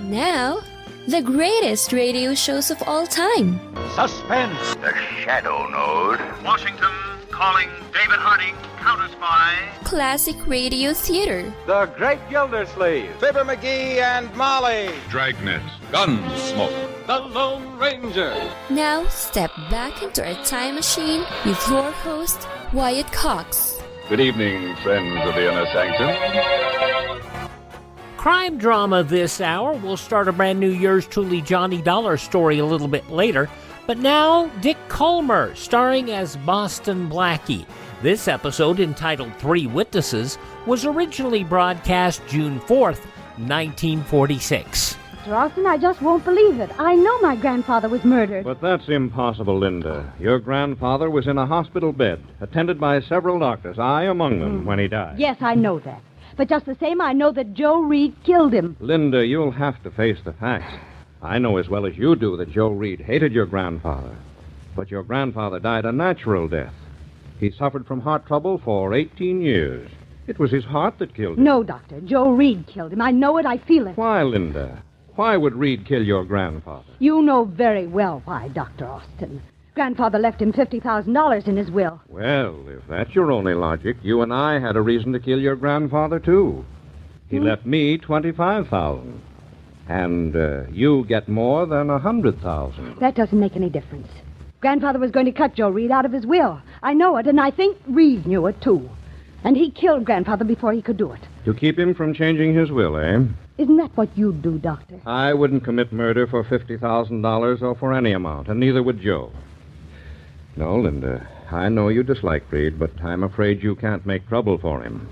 Now, the greatest radio shows of all time. Suspense. The Shadow Node. Washington calling David Harding, counter-spy. Classic radio theater. The Great Gildersleeve. Fibber McGee and Molly. Dragnet. Gunsmoke. The Lone Ranger. Now, step back into our time machine with your host, Wyatt Cox. Good evening, friends of the Inner Sanctum. Crime drama this hour. We'll start a brand new Yours Truly Johnny Dollar story a little bit later. But now, Dick Kollmar, starring as Boston-Blackie. This episode, entitled 3 Witnesses, was originally broadcast June 4th, 1946. Mr. Austin, I just won't believe it. I know my grandfather was murdered. But that's impossible, Linda. Your grandfather was in a hospital bed, attended by several doctors, I among them, when he died. Yes, I know that. But just the same, I know that Joe Reed killed him. Linda, you'll have to face the facts. I know as well as you do that Joe Reed hated your grandfather. But your grandfather died a natural death. He suffered from heart trouble for 18 years. It was his heart that killed him. No, Doctor. Joe Reed killed him. I know it. I feel it. Why, Linda? Why would Reed kill your grandfather? You know very well why, Dr. Austin. Grandfather left him $50,000 in his will. Well, if that's your only logic, you and I had a reason to kill your grandfather, too. He left me $25,000. And you get more than $100,000. That doesn't make any difference. Grandfather was going to cut Joe Reed out of his will. I know it, and I think Reed knew it, too. And he killed Grandfather before he could do it. To keep him from changing his will, eh? Isn't that what you'd do, Doctor? I wouldn't commit murder for $50,000 or for any amount, and neither would Joe. No, Linda, I know you dislike Reed, but I'm afraid you can't make trouble for him.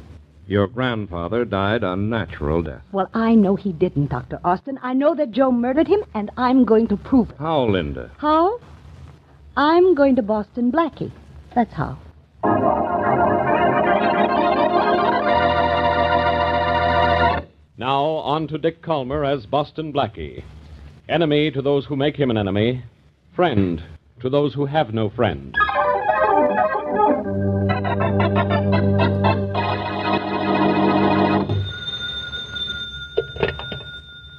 Your grandfather died a natural death. Well, I know he didn't, Dr. Austin. I know that Joe murdered him, and I'm going to prove it. How, Linda? How? I'm going to Boston-Blackie. That's how. Now, on to Dick Kollmar as Boston-Blackie. Enemy to those who make him an enemy. Friend to those who have no friend.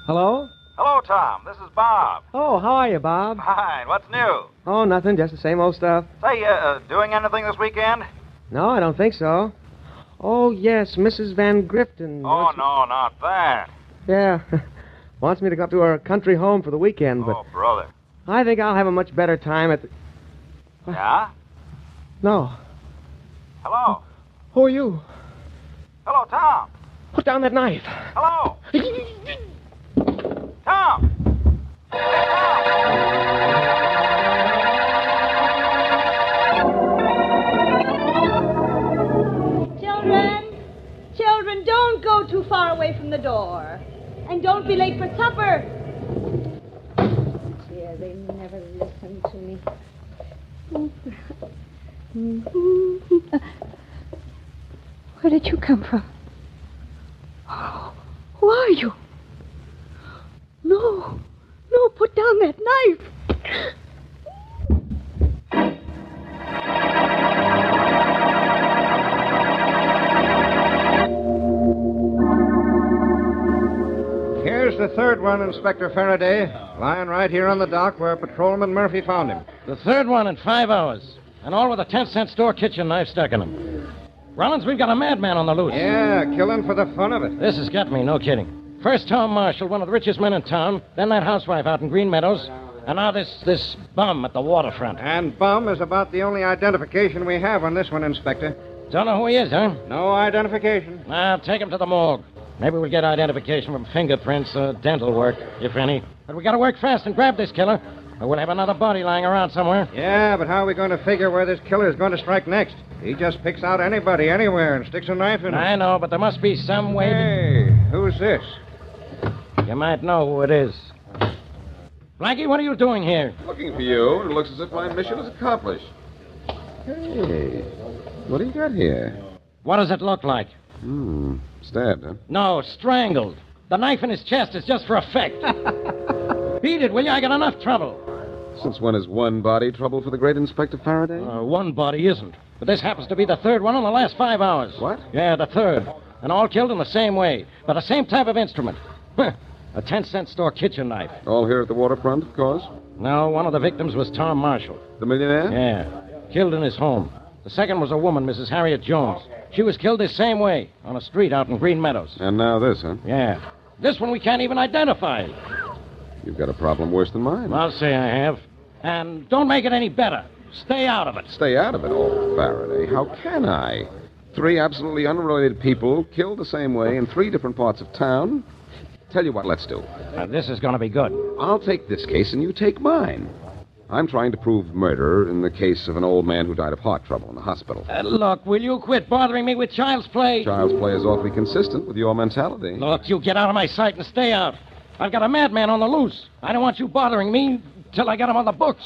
Hello? Hello, Tom. This is Bob. Oh, how are you, Bob? Fine. What's new? Oh, nothing. Just the same old stuff. Say, doing anything this weekend? No, I don't think so. Oh, yes, Mrs. Van Grifton. Oh, no, not that. Yeah. Wants me to go up to her country home for the weekend, but Oh, brother. I think I'll have a much better time at the... Yeah? No. Hello? Who are you? Hello, Tom. Put down that knife. Hello? Tom! Hey, Tom! Children, don't go too far away from the door. And don't be late for supper. Dear, they never listen to me. Where did you come from? Oh, who are you? No, put down that knife. Here's the third one, Inspector Faraday. Lying right here on the dock where Patrolman Murphy found him. The third one in 5 hours. And all with a 10-cent store kitchen knife stuck in him. Rollins, we've got a madman on the loose. Yeah, killing for the fun of it. This has got me, no kidding. First Tom Marshall, one of the richest men in town, then that housewife out in Green Meadows, and now this bum at the waterfront. And bum is about the only identification we have on this one, Inspector. Don't know who he is, huh? No identification. Now, take him to the morgue. Maybe we'll get identification from fingerprints, dental work, if any. But we gotta work fast and grab this killer, or we'll have another body lying around somewhere. Yeah, but how are we going to figure where this killer's going to strike next? He just picks out anybody, anywhere, and sticks a knife in him. I know, but there must be some way Hey, who's this? You might know who it is. Blackie, what are you doing here? Looking for you. It looks as if my mission is accomplished. Hey, what do you got here? What does it look like? Stabbed, huh? No, strangled. The knife in his chest is just for effect. Beat it, will you? I got enough trouble. Since when is one body trouble for the great Inspector Faraday? One body isn't. But this happens to be the third one in the last 5 hours. What? Yeah, the third. And all killed in the same way. By the same type of instrument. A 10-cent store kitchen knife. All here at the waterfront, of course? No, one of the victims was Tom Marshall. The millionaire? Yeah. Killed in his home. The second was a woman, Mrs. Harriet Jones. She was killed the same way, on a street out in Green Meadows. And now this, huh? Yeah. This one we can't even identify. You've got a problem worse than mine. I'll say I have. And don't make it any better. Stay out of it. Stay out of it, old Faraday. How can I? 3 absolutely unrelated people killed the same way in 3 different parts of town. Tell you what, let's do. This is going to be good. I'll take this case and you take mine. I'm trying to prove murder in the case of an old man who died of heart trouble in the hospital. Look, will you quit bothering me with child's play? Child's play is awfully consistent with your mentality. Look, you get out of my sight and stay out. I've got a madman on the loose. I don't want you bothering me till I get him on the books.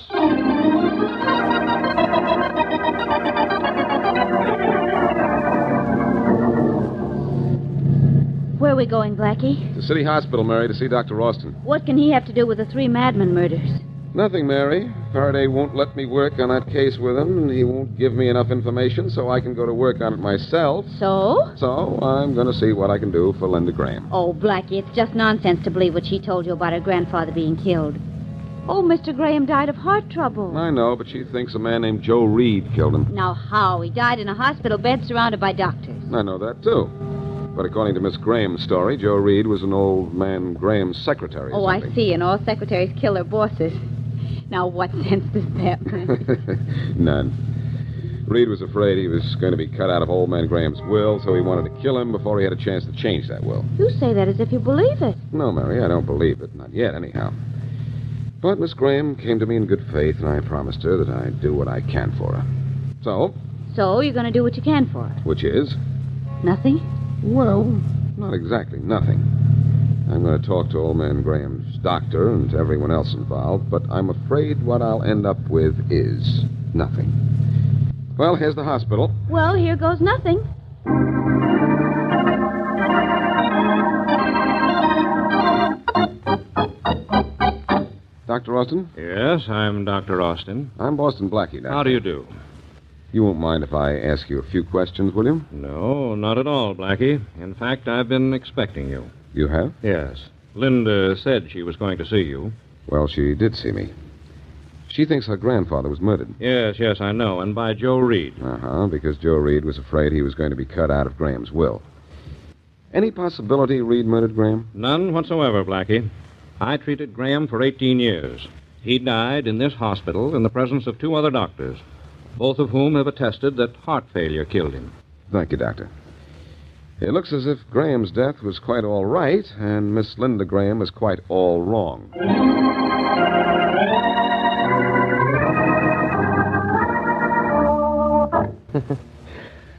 Where are we going, Blackie? The city hospital, Mary, to see Dr. Austin. What can he have to do with the 3 madman murders? Nothing, Mary. Faraday won't let me work on that case with him, and he won't give me enough information so I can go to work on it myself. So? So I'm going to see what I can do for Linda Graham. Oh, Blackie, it's just nonsense to believe what she told you about her grandfather being killed. Oh, Mr. Graham died of heart trouble. I know, but she thinks a man named Joe Reed killed him. Now, how? He died in a hospital bed surrounded by doctors. I know that, too. But according to Miss Graham's story, Joe Reed was an old man Graham's secretary. Oh, I see, and all secretaries kill their bosses. Now, what sense does that make? None. Reed was afraid he was going to be cut out of old man Graham's will, so he wanted to kill him before he had a chance to change that will. You say that as if you believe it. No, Mary, I don't believe it. Not yet, anyhow. But Miss Graham came to me in good faith, and I promised her that I'd do what I can for her. So? So, you're going to do what you can for her? Which is? Nothing? Well, not exactly nothing. I'm going to talk to old man Graham's doctor and to everyone else involved, but I'm afraid what I'll end up with is nothing. Well, here's the hospital. Well, here goes nothing. Dr. Austin? Yes, I'm Dr. Austin. I'm Boston-blackie, Doctor. How do you do? You won't mind if I ask you a few questions, will you? No, not at all, Blackie. In fact, I've been expecting you. You have? Yes. Linda said she was going to see you. Well, she did see me. She thinks her grandfather was murdered. Yes, I know, and by Joe Reed. Uh-huh, because Joe Reed was afraid he was going to be cut out of Graham's will. Any possibility Reed murdered Graham? None whatsoever, Blackie. I treated Graham for 18 years. He died in this hospital in the presence of 2 other doctors, both of whom have attested that heart failure killed him. Thank you, Doctor. It looks as if Graham's death was quite all right, and Miss Linda Graham is quite all wrong.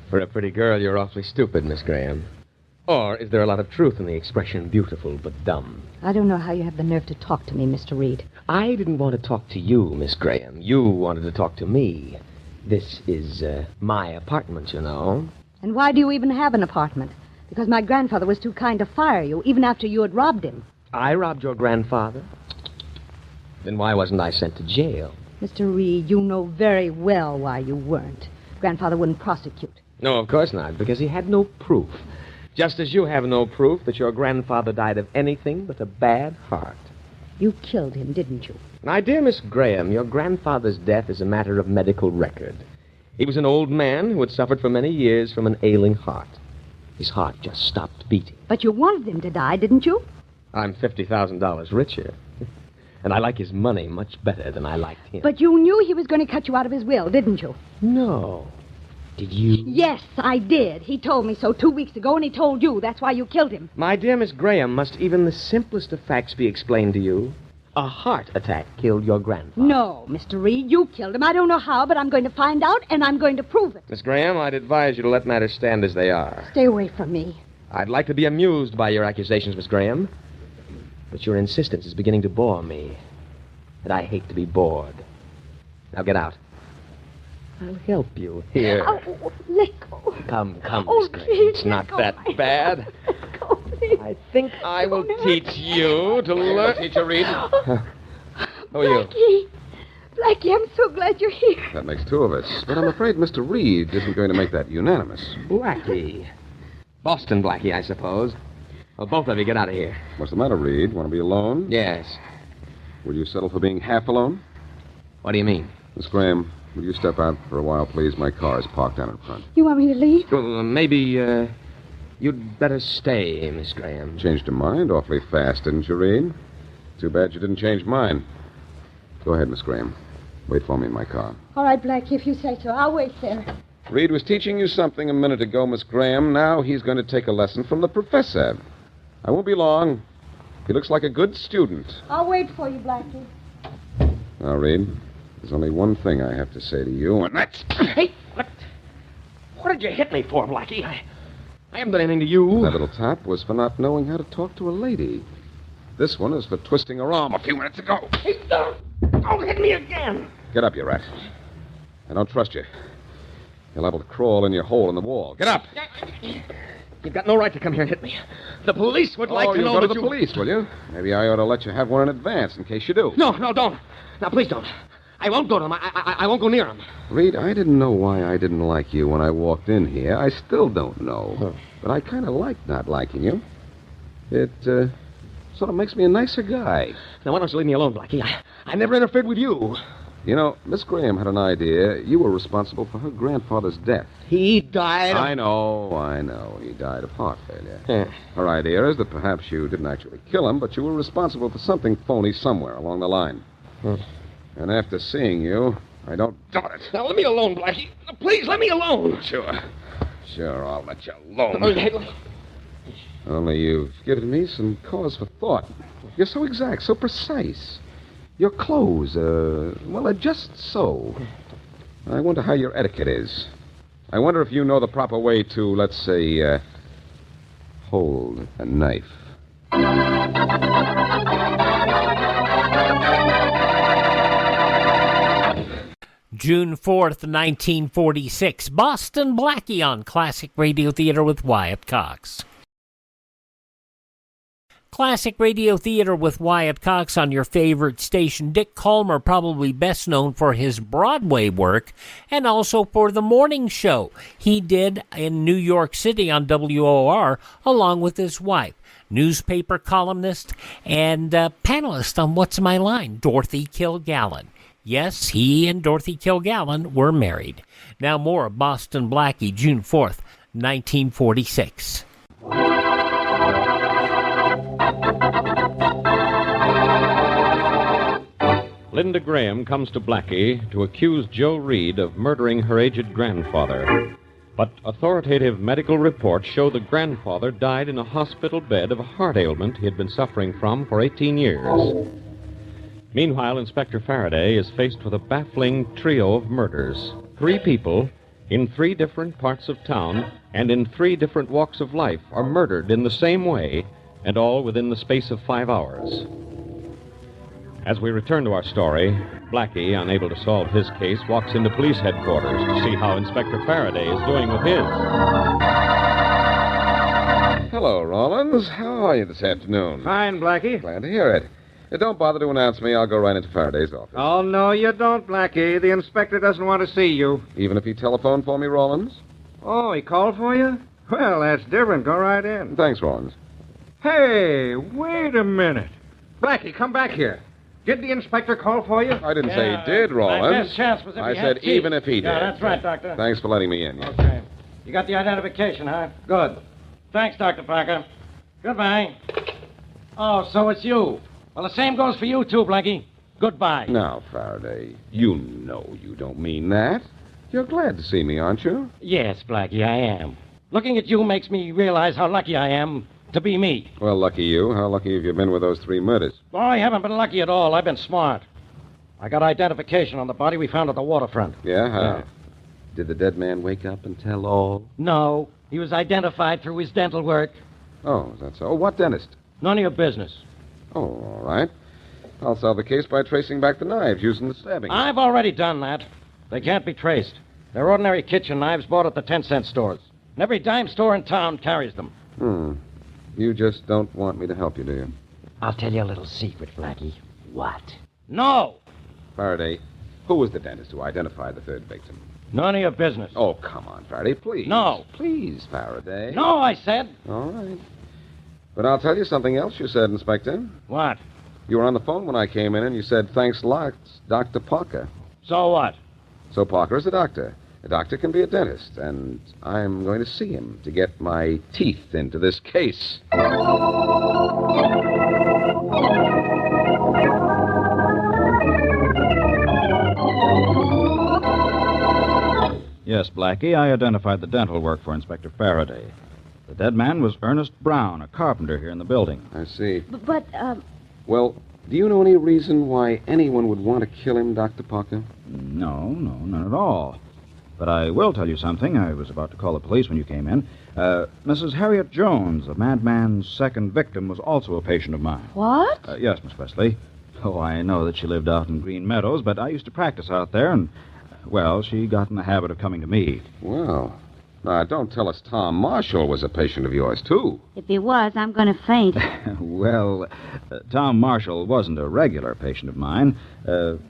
For a pretty girl, you're awfully stupid, Miss Graham. Or is there a lot of truth in the expression beautiful but dumb? I don't know how you have the nerve to talk to me, Mr. Reed. I didn't want to talk to you, Miss Graham. You wanted to talk to me. This is my apartment, you know. And why do you even have an apartment? Because my grandfather was too kind to fire you, even after you had robbed him. I robbed your grandfather? Then why wasn't I sent to jail? Mr. Reed, you know very well why you weren't. Grandfather wouldn't prosecute. No, of course not, because he had no proof. Just as you have no proof that your grandfather died of anything but a bad heart. You killed him, didn't you? My dear Miss Graham, your grandfather's death is a matter of medical record. He was an old man who had suffered for many years from an ailing heart. His heart just stopped beating. But you wanted him to die, didn't you? I'm $50,000 richer. And I like his money much better than I liked him. But you knew he was going to cut you out of his will, didn't you? No. Did you? Yes, I did. He told me so 2 weeks ago, and he told you. That's why you killed him. My dear Miss Graham, must even the simplest of facts be explained to you? A heart attack killed your grandfather. No, Mr. Reed, you killed him. I don't know how, but I'm going to find out, and I'm going to prove it. Miss Graham, I'd advise you to let matters stand as they are. Stay away from me. I'd like to be amused by your accusations, Miss Graham. But your insistence is beginning to bore me. And I hate to be bored. Now get out. I'll help you. Here. Oh, let go. Come, Oh, Miss Graham. please, It's not let that go. bad. Let go, please. I think I will teach you to learn. Teacher Reed. Who are you? Blackie. Blackie, I'm so glad you're here. That makes 2 of us. But I'm afraid Mr. Reed isn't going to make that unanimous. Blackie. Boston-blackie, I suppose. Well, both of you get out of here. What's the matter, Reed? Want to be alone? Yes. Will you settle for being half alone? What do you mean? Miss Graham, will you step out for a while, please? My car is parked down in front. You want me to leave? Well, maybe, you'd better stay, Miss Graham. Changed your mind awfully fast, didn't you, Reed? Too bad you didn't change mine. Go ahead, Miss Graham. Wait for me in my car. All right, Blackie, if you say so. I'll wait there. Reed was teaching you something a minute ago, Miss Graham. Now he's going to take a lesson from the professor. I won't be long. He looks like a good student. I'll wait for you, Blackie. Now, Reed, there's only one thing I have to say to you, and that's... Hey, what did you hit me for, Blackie? I haven't done anything to you. That little tap was for not knowing how to talk to a lady. This one is for twisting her arm a few minutes ago. Hey, don't hit me again. Get up, you rat. I don't trust you. You're liable to crawl in your hole in the wall. Get up. You've got no right to come here and hit me. The police would like to know go to that the police, will you? Maybe I ought to let you have one in advance in case you do. No, don't. Now, please don't. I won't go to them. I won't go near them. Reed, I didn't know why I didn't like you when I walked in here. I still don't know. Huh. But I kind of like not liking you. It, sort of makes me a nicer guy. Now, why don't you leave me alone, Blackie? I never interfered with you. You know, Miss Graham had an idea. You were responsible for her grandfather's death. He died of... I know. He died of heart failure. Yeah. Her idea is that perhaps you didn't actually kill him, but you were responsible for something phony somewhere along the line. And after seeing you, I don't doubt it. Now, let me alone, Blackie. Please, let me alone. Sure, I'll let you alone. Only you've given me some cause for thought. You're so exact, so precise. Your clothes, they're just so. I wonder how your etiquette is. I wonder if you know the proper way to, let's say, hold a knife. June 4th, 1946. Boston-Blackie on Classic Radio Theater with Wyatt Cox. Classic Radio Theater with Wyatt Cox on your favorite station. Dick Kollmar, probably best known for his Broadway work and also for the morning show he did in New York City on WOR along with his wife, newspaper columnist and panelist on What's My Line, Dorothy Kilgallen. Yes, he and Dorothy Kilgallen were married. Now more of Boston-Blackie, June 4th, 1946. Linda Graham comes to Blackie to accuse Joe Reed of murdering her aged grandfather. But authoritative medical reports show the grandfather died in a hospital bed of a heart ailment he had been suffering from for 18 years. Meanwhile, Inspector Faraday is faced with a baffling trio of murders. 3 people in 3 different parts of town and in 3 different walks of life are murdered in the same way, and all within the space of 5 hours. As we return to our story, Blackie, unable to solve his case, walks into police headquarters to see how Inspector Faraday is doing with his. Hello, Rollins. How are you this afternoon? Fine, Blackie. Glad to hear it. Don't bother to announce me. I'll go right into Faraday's office. Oh, no, you don't, Blackie. The inspector doesn't want to see you. Even if he telephoned for me, Rollins? Oh, he called for you? Well, that's different. Go right in. Thanks, Rollins. Hey, wait a minute. Blackie, come back here. Did the inspector call for you? I didn't say he did, Rollins. My best chance was if I he said had teeth. even if he did. Yeah, that's right, Doctor. Thanks for letting me in. Yeah. Okay. You got the identification, huh? Good. Thanks, Dr. Parker. Goodbye. Oh, so it's you. Well, the same goes for you, too, Blackie. Goodbye. Now, Faraday, you know you don't mean that. You're glad to see me, aren't you? Yes, Blackie, I am. Looking at you makes me realize how lucky I am to be me. Well, lucky you. How lucky have you been with those 3 murders? Oh, I haven't been lucky at all. I've been smart. I got identification on the body we found at the waterfront. Yeah? How? Did the dead man wake up and tell all? No. He was identified through his dental work. Oh, is that so? What dentist? None of your business. Oh, all right. I'll solve the case by tracing back the knives using the stabbing. I've already done that. They can't be traced. They're ordinary kitchen knives bought at the 10-cent stores. And every dime store in town carries them. You just don't want me to help you, do you? I'll tell you a little secret, Blackie. What? No! Faraday, who was the dentist who identified the 3rd victim? None of your business. Oh, come on, Faraday, please. No. Please, Faraday. No, I said. All right. But I'll tell you something else you said, Inspector. What? You were on the phone when I came in, and you said, thanks lots, Dr. Parker. So what? So Parker is a doctor. A doctor can be a dentist, and I'm going to see him to get my teeth into this case. Yes, Blackie, I identified the dental work for Inspector Faraday. The dead man was Ernest Brown, a carpenter here in the building. I see. But, Well, do you know any reason why anyone would want to kill him, Dr. Parker? No, none at all. But I will tell you something. I was about to call the police when you came in. Mrs. Harriet Jones, the madman's second victim, was also a patient of mine. What? Yes, Miss Wesley. Oh, I know that she lived out in Green Meadows, but I used to practice out there, and, well, she got in the habit of coming to me. Well, now, don't tell us Tom Marshall was a patient of yours, too. If he was, I'm going to faint. Well, Tom Marshall wasn't a regular patient of mine.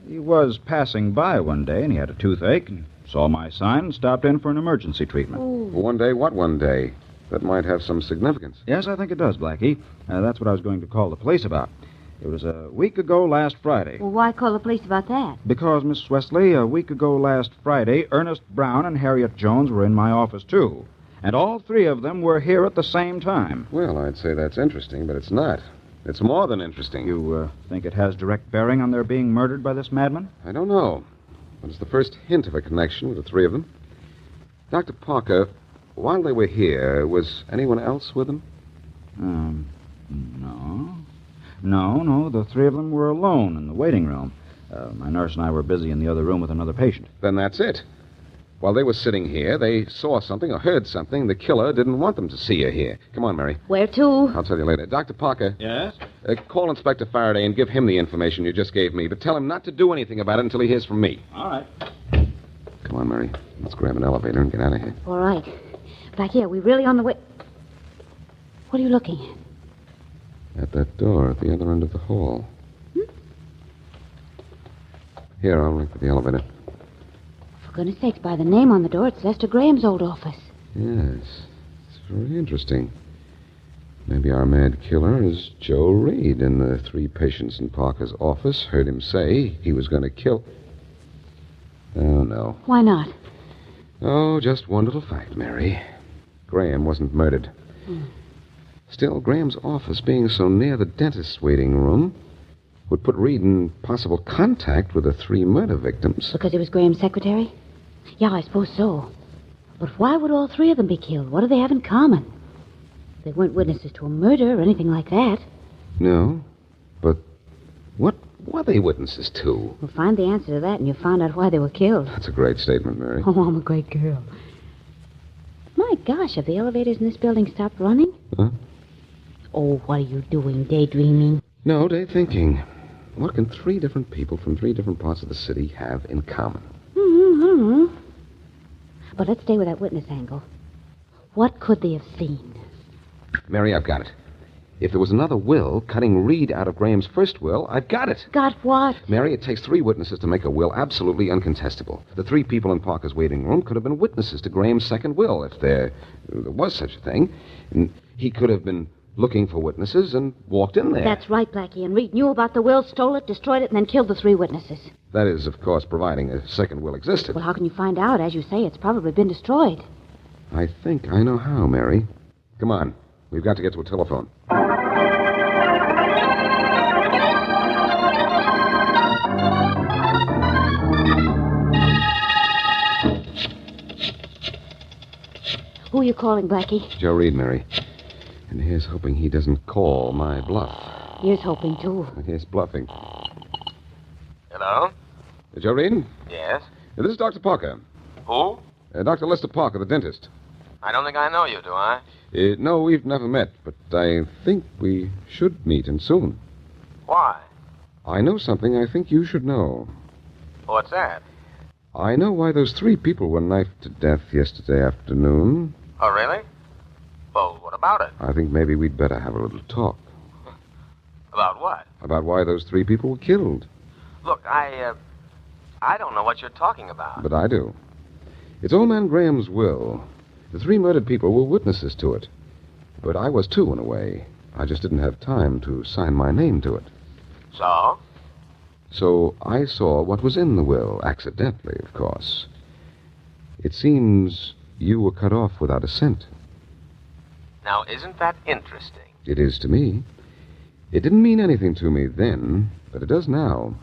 He was passing by one day, and he had a toothache, and saw my sign and stopped in for an emergency treatment. One day? What one day? That might have some significance. Yes, I think it does, Blackie. That's what I was going to call the police about. It was a week ago last Friday. Well, why call the police about that? Because, Miss Wesley, a week ago last Friday, Ernest Brown and Harriet Jones were in my office, too. And all three of them were here at the same time. Well, I'd say that's interesting, but it's not. It's more than interesting. You think it has direct bearing on their being murdered by this madman? I don't know. But it's the first hint of a connection with the three of them. Dr. Parker, while they were here, was anyone else with them? No. No, the three of them were alone in the waiting room. My nurse and I were busy in the other room with another patient. Then that's it. While they were sitting here, they saw something or heard something. The killer didn't want them to see her here. Come on, Mary. Where to? I'll tell you later. Dr. Parker. Yes? Call Inspector Faraday and give him the information you just gave me, but tell him not to do anything about it until he hears from me. All right. Come on, Mary. Let's grab an elevator and get out of here. All right. Blackie, are we really on the way? What are you looking at? At that door at the other end of the hall. Here, I'll ring for the elevator. For goodness sakes, by the name on the door, it's Lester Graham's old office. Yes. It's very interesting. Maybe our mad killer is Joe Reed, and the three patients in Parker's office heard him say he was going to kill... Oh, no. Why not? Oh, just one little fact, Mary. Graham wasn't murdered. Still, Graham's office, being so near the dentist's waiting room, would put Reed in possible contact with the three murder victims. Because he was Graham's secretary? Yeah, I suppose so. But why would all three of them be killed? What do they have in common? They weren't witnesses to a murder or anything like that. No, but what were they witnesses to? We'll find the answer to that, and you'll find out why they were killed. That's a great statement, Mary. Oh, I'm a great girl. My gosh, have the elevators in this building stopped running? Huh? Oh, what are you doing, daydreaming? No, day thinking. What can three different people from three different parts of the city have in common? I don't know. But let's stay with that witness angle. What could they have seen? Mary, I've got it. If there was another will cutting Reed out of Graham's first will, I've got it. Got what? Mary, it takes three witnesses to make a will absolutely uncontestable. The three people in Parker's waiting room could have been witnesses to Graham's second will, if there was such a thing. And he could have been looking for witnesses and walked in there. That's right, Blackie. And Reed knew about the will, stole it, destroyed it, and then killed the three witnesses. That is, of course, providing a second will existed. Well, how can you find out? As you say, it's probably been destroyed. I think I know how, Mary. Come on. We've got to get to a telephone. Who are you calling, Blackie? Joe Reed, Mary. And here's hoping he doesn't call my bluff. Here's hoping, too. Here's bluffing. Hello? Joe Reed? Yes? This is Dr. Parker. Who? Dr. Lester Parker, the dentist. I don't think I know you, do I? No, we've never met, but I think we should meet, and soon. Why? I know something I think you should know. What's that? I know why those three people were knifed to death yesterday afternoon. Oh, really? Well, what about it? I think maybe we'd better have a little talk. About what? About why those three people were killed. Look, I don't know what you're talking about. But I do. It's old man Graham's will. The three murdered people were witnesses to it. But I was too, in a way. I just didn't have time to sign my name to it. So? So I saw what was in the will, accidentally, of course. It seems you were cut off without a cent. Now, isn't that interesting? It is to me. It didn't mean anything to me then, but it does now.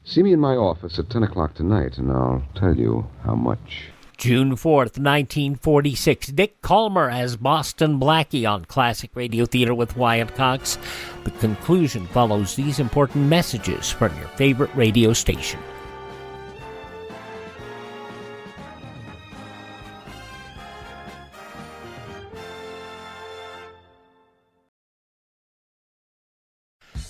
See me in my office at 10 o'clock tonight, and I'll tell you how much. June 4th, 1946. Dick Kollmar as Boston Blackie on Classic Radio Theater with Wyatt Cox. The conclusion follows these important messages from your favorite radio station.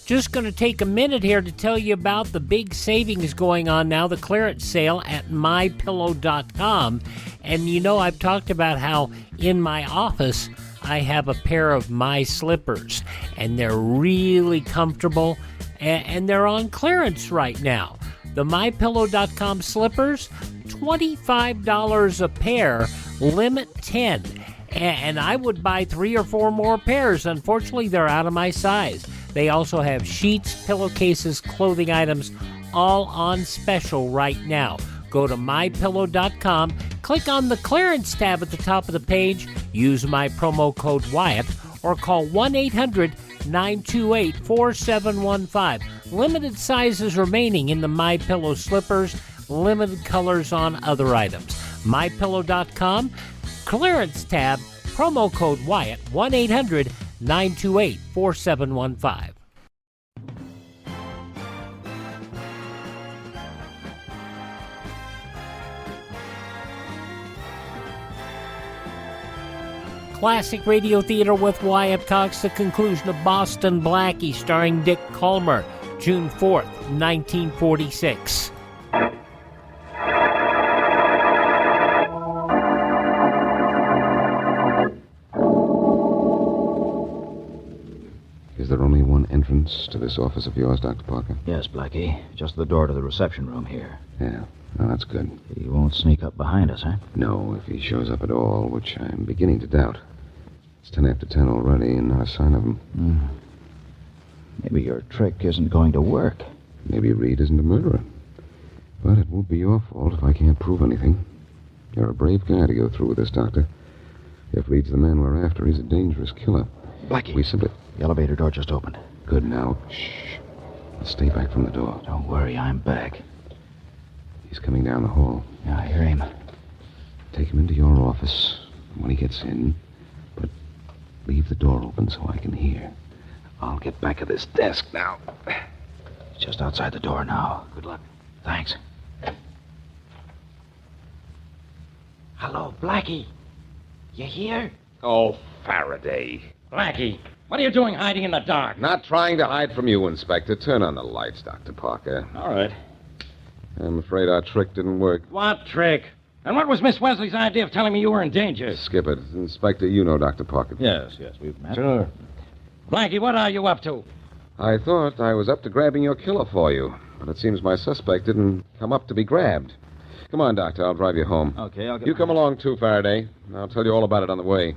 Just going to take a minute here to tell you about the big savings going on now, the clearance sale at mypillow.com. And you know, I've talked about how in my office I have a pair of my slippers, and they're really comfortable, and they're on clearance right now. The mypillow.com slippers, $25 a pair, limit 10. And I would buy 3 or 4 more pairs. Unfortunately, they're out of my size. They also have sheets, pillowcases, clothing items, all on special right now. Go to mypillow.com, click on the clearance tab at the top of the page, use my promo code Wyatt, or call 1-800-928-4715. Limited sizes remaining in the MyPillow slippers, limited colors on other items. mypillow.com, clearance tab, promo code Wyatt, 1-800-928-4715. Classic Radio Theater with Wyatt Cox, the conclusion of Boston Blackie, starring Dick Kollmar, June 4th, 1946. Is there only one entrance to this office of yours, Dr. Parker? Yes, Blackie. Just the door to the reception room here. Yeah, well, that's good. He won't sneak up behind us, huh? No, if he shows up at all, which I'm beginning to doubt. It's 10 after 10 already, and not a sign of him. Maybe your trick isn't going to work. Maybe Reed isn't a murderer. But it won't be your fault if I can't prove anything. You're a brave guy to go through with this, Doctor. If Reed's the man we're after, he's a dangerous killer. Blackie. We simply... The elevator door just opened. Good now. Shh. Stay back from the door. Don't worry, I'm back. He's coming down the hall. Yeah, I hear him. Take him into your office when he gets in, but leave the door open so I can hear. I'll get back at this desk now. He's just outside the door now. Good luck. Thanks. Hello, Blackie. You here? Oh, Faraday. Blackie, what are you doing hiding in the dark? Not trying to hide from you, Inspector. Turn on the lights, Dr. Parker. All right. I'm afraid our trick didn't work. What trick? And what was Miss Wesley's idea of telling me you were in danger? Skip it. Inspector, you know Dr. Parker. Yes, we've met. Sure. Blackie, what are you up to? I thought I was up to grabbing your killer for you, but it seems my suspect didn't come up to be grabbed. Come on, Doctor. I'll drive you home. Okay, I'll get... You come along, too, Faraday. I'll tell you all about it on the way.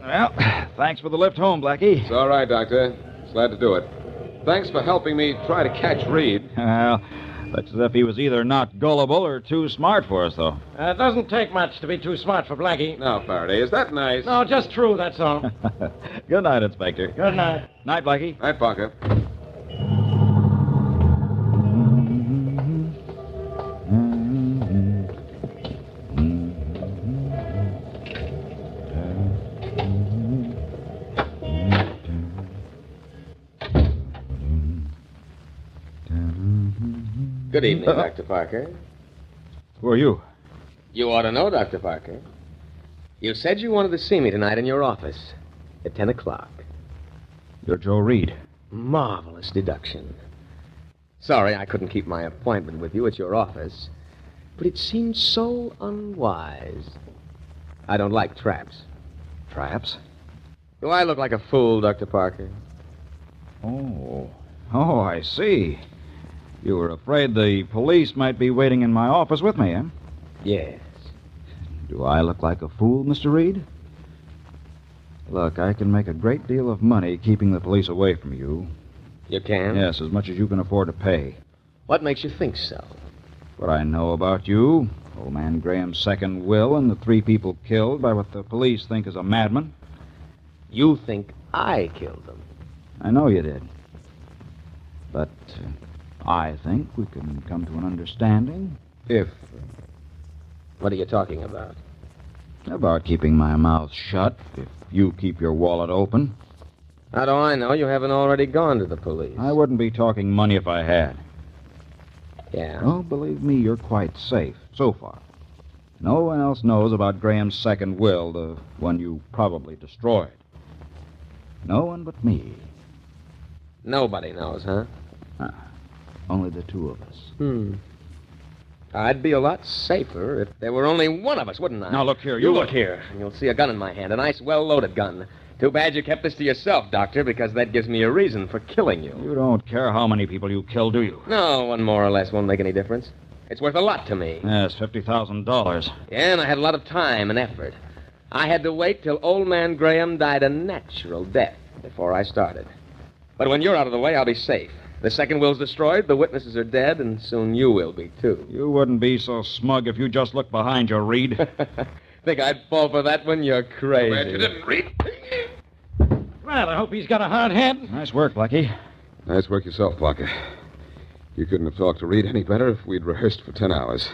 Well, thanks for the lift home, Blackie. It's all right, Doctor. Glad to do it. Thanks for helping me try to catch Reed. Well, looks as if he was either not gullible or too smart for us, though. It doesn't take much to be too smart for Blackie. Now, Faraday, is that nice? No, just true, that's all. Good night, Inspector. Good night. Night, Blackie. Night, Parker. Good evening, Dr. Parker. Who are you? You ought to know, Dr. Parker. You said you wanted to see me tonight in your office at 10 o'clock. You're Joe Reed. Marvelous deduction. Sorry I couldn't keep my appointment with you at your office, but it seemed so unwise. I don't like traps. Traps? Do I look like a fool, Dr. Parker? Oh, I see. You were afraid the police might be waiting in my office with me, eh? Yes. Do I look like a fool, Mr. Reed? Look, I can make a great deal of money keeping the police away from you. You can? Yes, as much as you can afford to pay. What makes you think so? What I know about you, old man Graham's second will, and the 3 people killed by what the police think is a madman. You think I killed them? I know you did. But I think we can come to an understanding. If... What are you talking about? About keeping my mouth shut if you keep your wallet open. How do I know you haven't already gone to the police? I wouldn't be talking money if I had. Yeah? Oh, believe me, you're quite safe, so far. No one else knows about Graham's second will, the one you probably destroyed. No one but me. Nobody knows, huh? Only the 2 of us. I'd be a lot safer if there were only one of us, wouldn't I? Now, look here. You look here, and you'll see a gun in my hand, a nice, well-loaded gun. Too bad you kept this to yourself, Doctor, because that gives me a reason for killing you. You don't care how many people you kill, do you? No, one more or less won't make any difference. It's worth a lot to me. Yes, $50,000. Yeah, and I had a lot of time and effort. I had to wait till old man Graham died a natural death before I started. But when you're out of the way, I'll be safe. The second will's destroyed, the witnesses are dead, and soon you will be, too. You wouldn't be so smug if you just looked behind you, Reed. Think I'd fall for that one? You're crazy. Glad you didn't, Reed. Well, I hope he's got a hard head. Nice work, Blackie. Nice work yourself, Parker. You couldn't have talked to Reed any better if we'd rehearsed for 10 hours.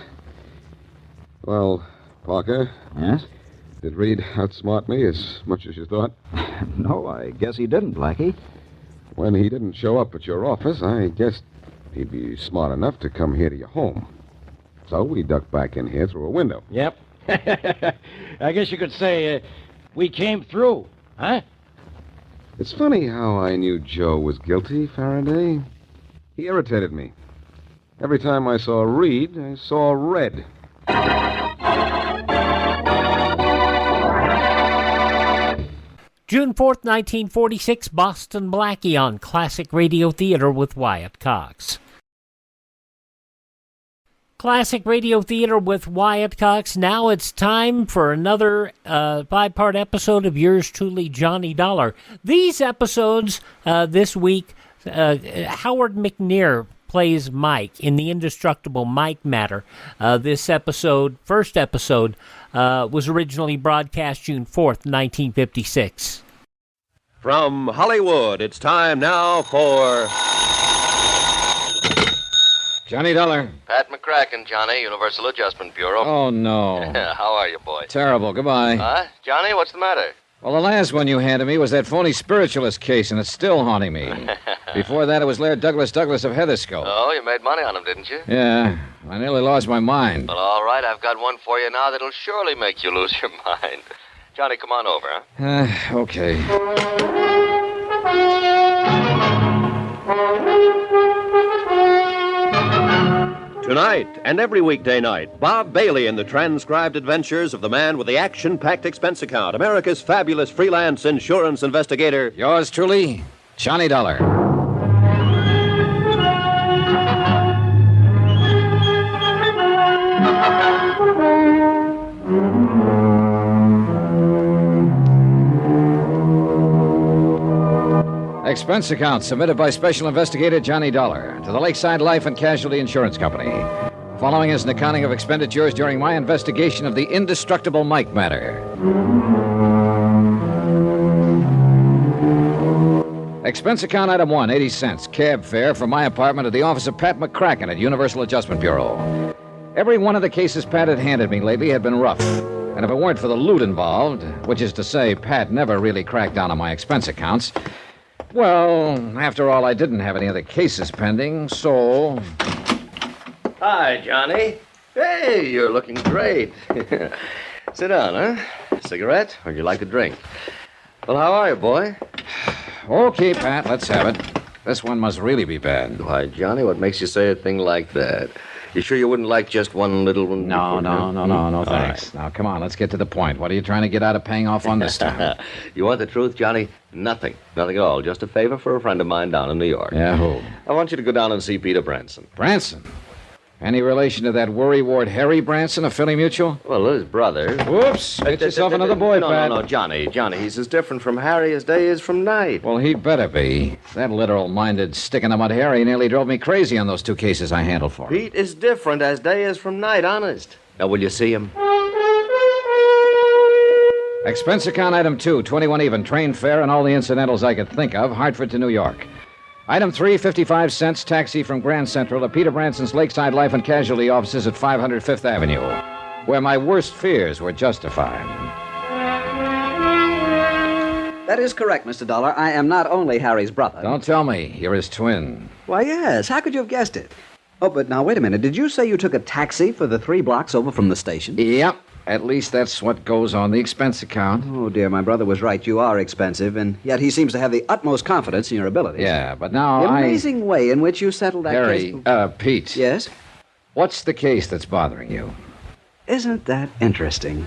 Well, Parker? Yes? Did Reed outsmart me as much as you thought? No, I guess he didn't, Blackie. When he didn't show up at your office, I guessed he'd be smart enough to come here to your home. So we ducked back in here through a window. Yep. I guess you could say we came through, huh? It's funny how I knew Joe was guilty, Faraday. He irritated me. Every time I saw Reed, I saw red. June 4th, 1946, Boston-Blackie on Classic Radio Theater with Wyatt Cox. Classic Radio Theater with Wyatt Cox. Now it's time for another 5-part episode of yours truly, Johnny Dollar. These episodes this week, Howard McNear plays Mike in the Indestructible Mike Matter. This episode, first episode, was originally broadcast June 4th, 1956. From Hollywood, it's time now for... Johnny Dollar. Pat McCracken, Johnny, Universal Adjustment Bureau. Oh, no. How are you, boy? Terrible. Goodbye. Huh? Johnny, what's the matter? Well, the last one you handed me was that phony spiritualist case, and it's still haunting me. Before that, it was Laird Douglas of Heatherskull. Oh, you made money on him, didn't you? Yeah. I nearly lost my mind. Well, all right, I've got one for you now that'll surely make you lose your mind. Johnny, come on over, huh? Okay. Tonight and every weekday night, Bob Bailey in the transcribed adventures of the man with the action-packed expense account, America's fabulous freelance insurance investigator. Yours truly, Johnny Dollar. Expense account submitted by Special Investigator Johnny Dollar to the Lakeside Life and Casualty Insurance Company. Following is an accounting of expenditures during my investigation of the Indestructible Mike Matter. Expense account item 1, 80 cents. Cab fare from my apartment to the office of Pat McCracken at Universal Adjustment Bureau. Every one of the cases Pat had handed me lately had been rough. And if it weren't for the loot involved, which is to say Pat never really cracked down on my expense accounts... Well, after all, I didn't have any other cases pending, so... Hi, Johnny. Hey, you're looking great. Sit down, huh? Cigarette? Or would you like a drink? Well, how are you, boy? Okay, Pat, let's have it. This one must really be bad. Why, Johnny, what makes you say a thing like that? You sure you wouldn't like just one little one? No, thanks. Right. Now, come on, let's get to the point. What are you trying to get out of paying off on this time? You want the truth, Johnny? Nothing. Nothing at all. Just a favor for a friend of mine down in New York. Yeah, who? I want you to go down and see Peter Branson. Branson? Any relation to that worry ward Harry Branson of Philly Mutual? Well, his brother. Whoops. Get yourself another boy, Pat. No, Johnny, he's as different from Harry as day is from night. Well, he'd better be. That literal-minded stick-in-the-mud Harry nearly drove me crazy on those 2 cases I handled for him. Pete is different as day is from night, honest. Now, will you see him? Expense account item 2, 21 even, train fare and all the incidentals I could think of, Hartford to New York. Item 3, 55 cents, taxi from Grand Central to Peter Branson's Lakeside Life and Casualty offices at 500 Fifth Avenue, where my worst fears were justified. That is correct, Mr. Dollar. I am not only Harry's brother. Don't tell me. You're his twin. Why, yes. How could you have guessed it? Oh, but now, wait a minute. Did you say you took a taxi for the 3 blocks over from the station? Yep. At least that's what goes on the expense account. Oh, dear, my brother was right. You are expensive, and yet he seems to have the utmost confidence in your abilities. Yeah, but now the amazing way in which you settled that Harry, case... Pete. Yes? What's the case that's bothering you? Isn't that interesting?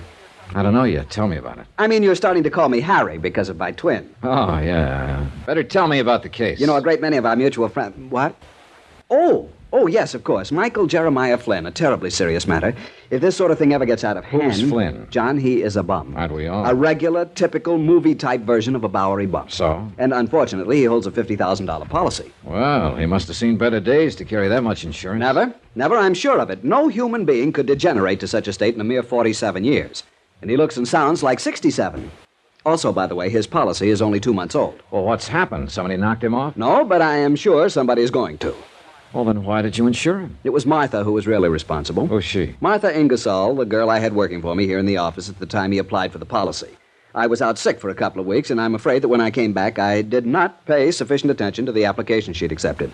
I don't know yet. Tell me about it. I mean, you're starting to call me Harry because of my twin. Oh, yeah. Better tell me about the case. You know, a great many of our mutual friends... What? Oh, yes, of course. Michael Jeremiah Flynn, a terribly serious matter. If this sort of thing ever gets out of hand... Who's Flynn? John, he is a bum. Aren't we all? A regular, typical movie-type version of a Bowery bum. So? And unfortunately, he holds a $50,000 policy. Well, he must have seen better days to carry that much insurance. Never, I'm sure of it. No human being could degenerate to such a state in a mere 47 years. And he looks and sounds like 67. Also, by the way, his policy is only 2 months old. Well, what's happened? Somebody knocked him off? No, but I am sure somebody is going to. Well, then why did you insure him? It was Martha who was really responsible. Who's she? Martha Ingersoll, the girl I had working for me here in the office at the time he applied for the policy. I was out sick for a couple of weeks, and I'm afraid that when I came back, I did not pay sufficient attention to the application she'd accepted.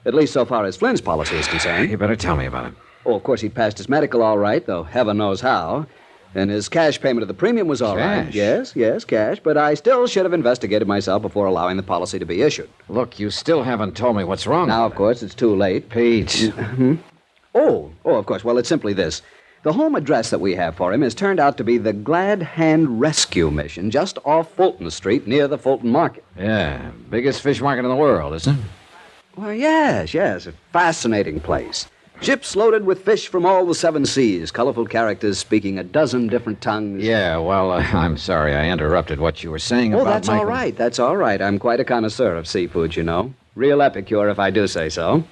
At least so far as Flynn's policy is concerned. You better tell me about it. Oh, of course, he'd passed his medical all right, though heaven knows how. And his cash payment of the premium was all right. Yes, cash. But I still should have investigated myself before allowing the policy to be issued. Look, you still haven't told me what's wrong. Now, of course, it's too late. Pete. Oh, of course. Well, it's simply this. The home address that we have for him has turned out to be the Glad Hand Rescue Mission, just off Fulton Street, near the Fulton Market. Yeah, biggest fish market in the world, isn't it? Well, yes. A fascinating place. Ships loaded with fish from all the 7 seas, colorful characters speaking a dozen different tongues. Yeah, well, I'm sorry I interrupted what you were saying about that's Michael. all right. That's all right. I'm quite a connoisseur of seafood, you know. Real epicure, if I do say so.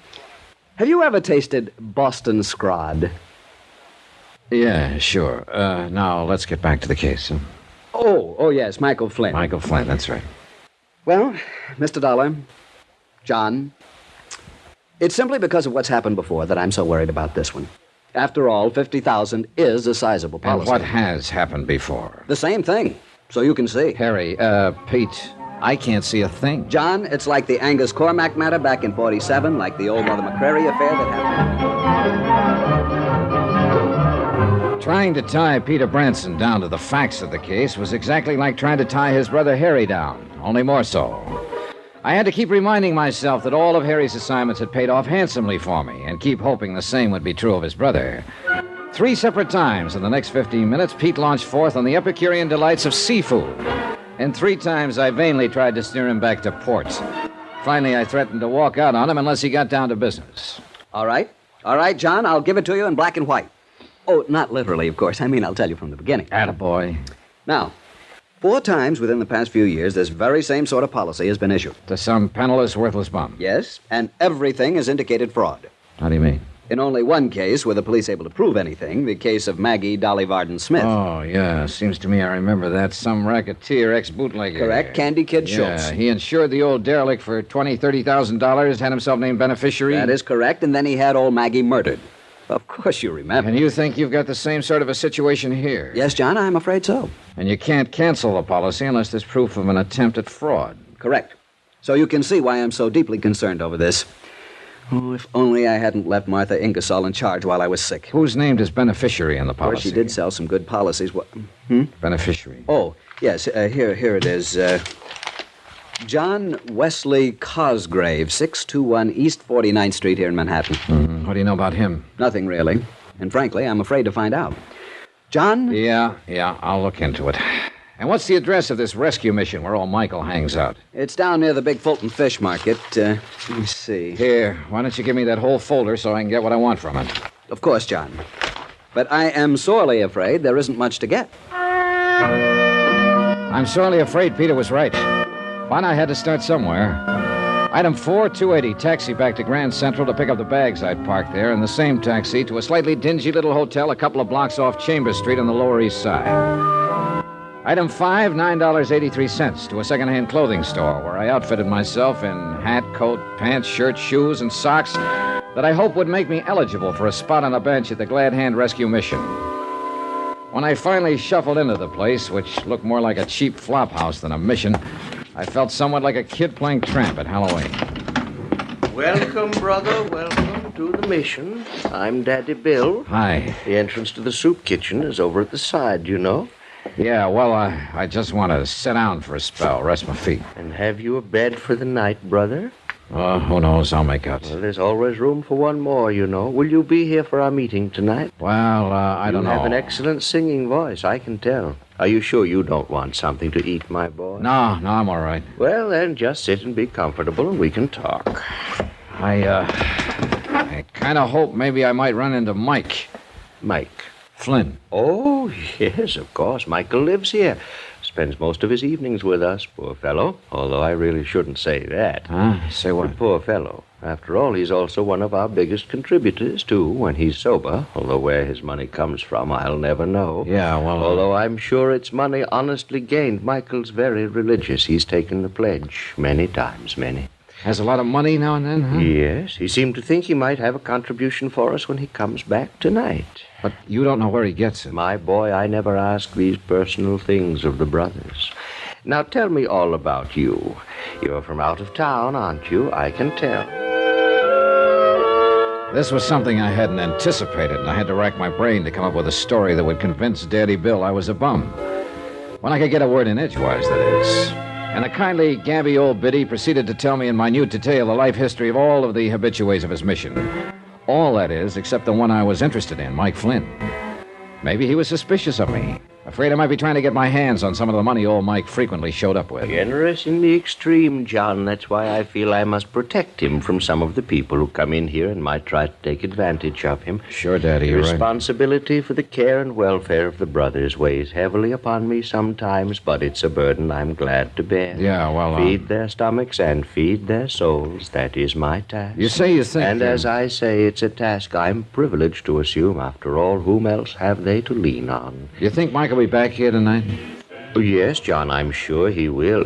Have you ever tasted Boston scrod? Yeah, sure. Now, let's get back to the case. Oh, yes, Michael Flynn. Michael Flynn, that's right. Well, Mr. Dollar, John... It's simply because of what's happened before that I'm so worried about this one. After all, $50,000 is a sizable policy. And what has happened before? The same thing, so you can see. Harry, Pete, I can't see a thing. John, it's like the Angus Cormac matter back in 47, like the old Mother McCrary affair that happened. Trying to tie Peter Branson down to the facts of the case was exactly like trying to tie his brother Harry down, only more so. I had to keep reminding myself that all of Harry's assignments had paid off handsomely for me, and keep hoping the same would be true of his brother. 3 separate times in the next 15 minutes, Pete launched forth on the Epicurean delights of seafood. And 3 times I vainly tried to steer him back to port. Finally, I threatened to walk out on him unless he got down to business. All right, John, I'll give it to you in black and white. Oh, not literally, of course. I mean, I'll tell you from the beginning. Attaboy. Now... 4 times within the past few years, this very same sort of policy has been issued. To some penniless, worthless bum. Yes, and everything has indicated fraud. How do you mean? In only one case were the police able to prove anything, the case of Maggie Dolly Varden Smith. Oh, yeah. Seems to me I remember that. Some racketeer, ex-bootlegger. Correct. Candy Kid Schultz. Yeah, he insured the old derelict for $20,000, $30,000, had himself named beneficiary. That is correct, and then he had old Maggie murdered. Of course you remember. And you think you've got the same sort of a situation here? Yes, John, I'm afraid so. And you can't cancel the policy unless there's proof of an attempt at fraud. Correct. So you can see why I'm so deeply concerned over this. Oh, if only I hadn't left Martha Ingersoll in charge while I was sick. Who's named as beneficiary in the policy? Well, she did sell some good policies. Beneficiary. Oh, yes, here it is. John Wesley Cosgrave, 621 East 49th Street here in Manhattan. Mm-hmm. What do you know about him? Nothing, really. And frankly, I'm afraid to find out. John? Yeah, I'll look into it. And what's the address of this rescue mission where old Michael hangs out? It's down near the big Fulton Fish Market. Let me see. Here, why don't you give me that whole folder so I can get what I want from it? Of course, John. But I am sorely afraid there isn't much to get. I'm sorely afraid Peter was right. But I had to start somewhere. Item 4, 280, taxi back to Grand Central to pick up the bags I'd parked there, and the same taxi to a slightly dingy little hotel a couple of blocks off Chambers Street on the Lower East Side. Item 5, $9.83 to a second-hand clothing store where I outfitted myself in hat, coat, pants, shirt, shoes, and socks that I hope would make me eligible for a spot on a bench at the Glad Hand Rescue Mission. When I finally shuffled into the place, which looked more like a cheap flop house than a mission, I felt somewhat like a kid playing tramp at Halloween. Welcome, brother. Welcome to the mission. I'm Daddy Bill. Hi. The entrance to the soup kitchen is over at the side, you know. Yeah, well, I just want to sit down for a spell, rest my feet. And have you a bed for the night, brother? Who knows? I'll make out. Well, there's always room for one more, you know. Will you be here for our meeting tonight? Well, I don't know. You have an excellent singing voice, I can tell. Are you sure you don't want something to eat, my boy? No, I'm all right. Well, then, just sit and be comfortable and we can talk. I kind of hope maybe I might run into Mike. Mike? Flynn. Oh, yes, of course. Michael lives here. Spends most of his evenings with us, poor fellow. Although I really shouldn't say that. Huh? Say what? Poor fellow. After all, he's also one of our biggest contributors, too, when he's sober. Although where his money comes from, I'll never know. Yeah, well... Although I'm sure it's money honestly gained. Michael's very religious. He's taken the pledge many times, many. Has a lot of money now and then, huh? Yes. He seemed to think he might have a contribution for us when he comes back tonight. But you don't know where he gets it. My boy, I never ask these personal things of the brothers. Now tell me all about you. You're from out of town, aren't you? I can tell. This was something I hadn't anticipated, and I had to rack my brain to come up with a story that would convince Daddy Bill I was a bum. When I could get a word in edgewise, that is. And the kindly, gabby old biddy proceeded to tell me in minute detail the life history of all of the habitués of his mission. All, that is, except the one I was interested in, Mike Flynn. Maybe he was suspicious of me. Afraid I might be trying to get my hands on some of the money old Mike frequently showed up with. Generous in the extreme, John. That's why I feel I must protect him from some of the people who come in here and might try to take advantage of him. Sure, Daddy, you're right. Responsibility for the care and welfare of the brothers weighs heavily upon me sometimes, but it's a burden I'm glad to bear. Yeah, well... Feed their stomachs and feed their souls. That is my task. You say you think... And as I say, it's a task I'm privileged to assume. After all, whom else have they to lean on? You think Mike will be back here tonight? Oh, yes, John, I'm sure he will.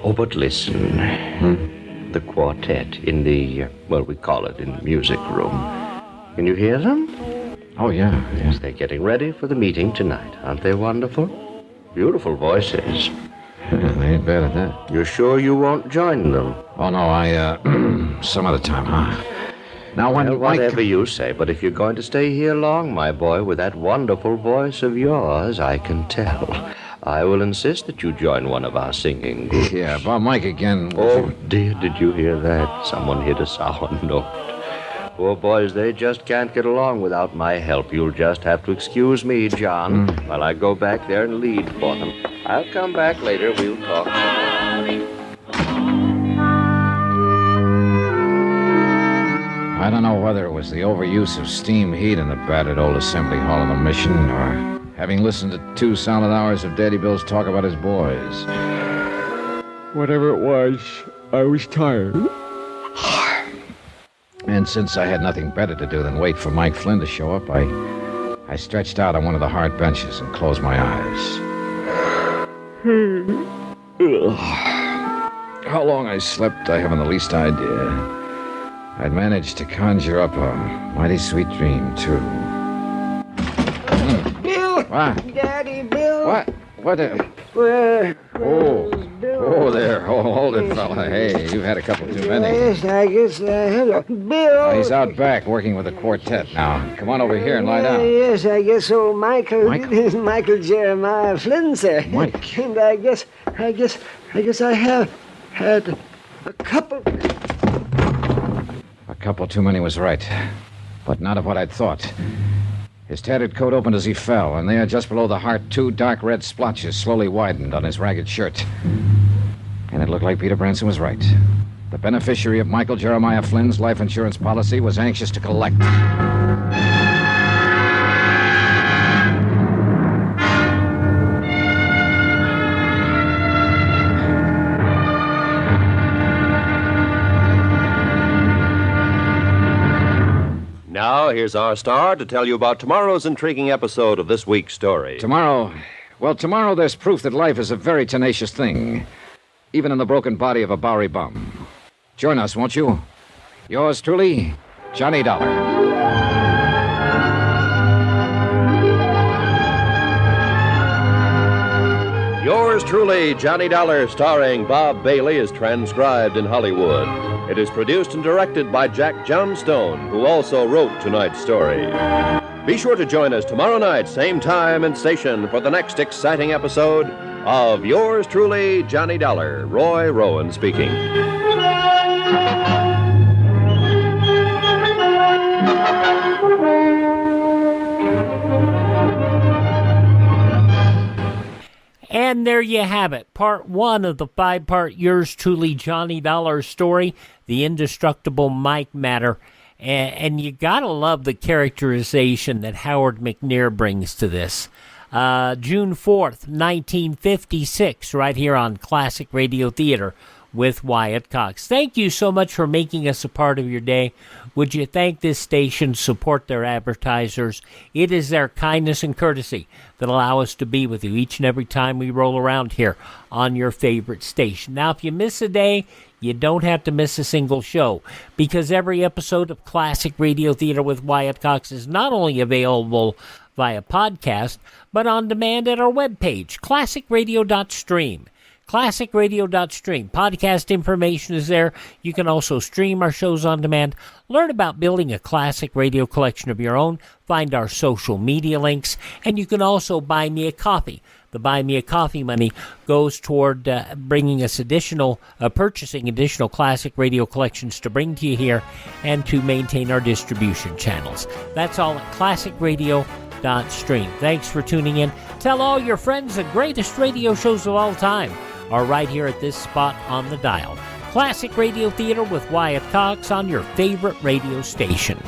Oh, but listen. The quartet in the, we call it in the music room. Can you hear them? Oh, yeah. Yes, they're getting ready for the meeting tonight. Aren't they wonderful? Beautiful voices. Yeah, they ain't bad at that. You're sure you won't join them? Oh, no, some other time, huh? Now, when whatever you say, but if you're going to stay here long, my boy, with that wonderful voice of yours, I can tell. I will insist that you join one of our singing groups. Yeah, about Mike again. Oh, dear, did you hear that? Someone hit a sour note. Poor boys, they just can't get along without my help. You'll just have to excuse me, John, while I go back there and lead for them. I'll come back later. We'll talk. I don't know whether it was the overuse of steam heat in the battered old assembly hall of the mission, or having listened to 2 solid hours of Daddy Bill's talk about his boys. Whatever it was, I was tired. And since I had nothing better to do than wait for Mike Flynn to show up, I stretched out on one of the hard benches and closed my eyes. How long I slept, I haven't the least idea. I'd managed to conjure up a mighty sweet dream, too. Bill! What? Daddy, Bill! What? What? Where? Oh, there. Oh, hold it, fella. Hey, you've had a couple too many. Yes, I guess. Hello. Bill! He's out back working with the quartet now. Come on over here and lie down. Yes, I guess old Michael Jeremiah Flynn, sir. Mike. And I guess I have had a couple... A couple too many was right, but not of what I'd thought. His tattered coat opened as he fell, and there, just below the heart, 2 dark red splotches slowly widened on his ragged shirt. And it looked like Peter Branson was right. The beneficiary of Michael Jeremiah Flynn's life insurance policy was anxious to collect. Now, here's our star to tell you about tomorrow's intriguing episode of this week's story. Tomorrow there's proof that life is a very tenacious thing, even in the broken body of a Bowery bum. Join us, won't you? Yours truly, Johnny Dollar. Yours truly, Johnny Dollar, starring Bob Bailey, is transcribed in Hollywood. It is produced and directed by Jack Johnstone, who also wrote tonight's story. Be sure to join us tomorrow night, same time and station, for the next exciting episode of Yours truly, Johnny Dollar. Roy Rowan speaking. And there you have it, part 1 of the 5-part Yours truly, Johnny Dollar story, The Indestructible Mike Matter. And you gotta love the characterization that Howard McNear brings to this. June 4th, 1956, right here on Classic Radio Theater with Wyatt Cox. Thank you so much for making us a part of your day. Would you thank this station, support their advertisers? It is their kindness and courtesy that allow us to be with you each and every time we roll around here on your favorite station. Now, if you miss a day, you don't have to miss a single show, because every episode of Classic Radio Theater with Wyatt Cox is not only available via podcast, but on demand at our webpage, classicradio.stream. classicradio.stream. Podcast information is there. You can also stream our shows on demand, learn about building a classic radio collection of your own, find our social media links, and you can also buy me a coffee. The Buy Me a Coffee money goes toward bringing us purchasing additional classic radio collections to bring to you here and to maintain our distribution channels. That's all at classicradio.stream. Thanks for tuning in. Tell all your friends the greatest radio shows of all time are right here at this spot on the dial. Classic Radio Theater with Wyatt Cox on your favorite radio station.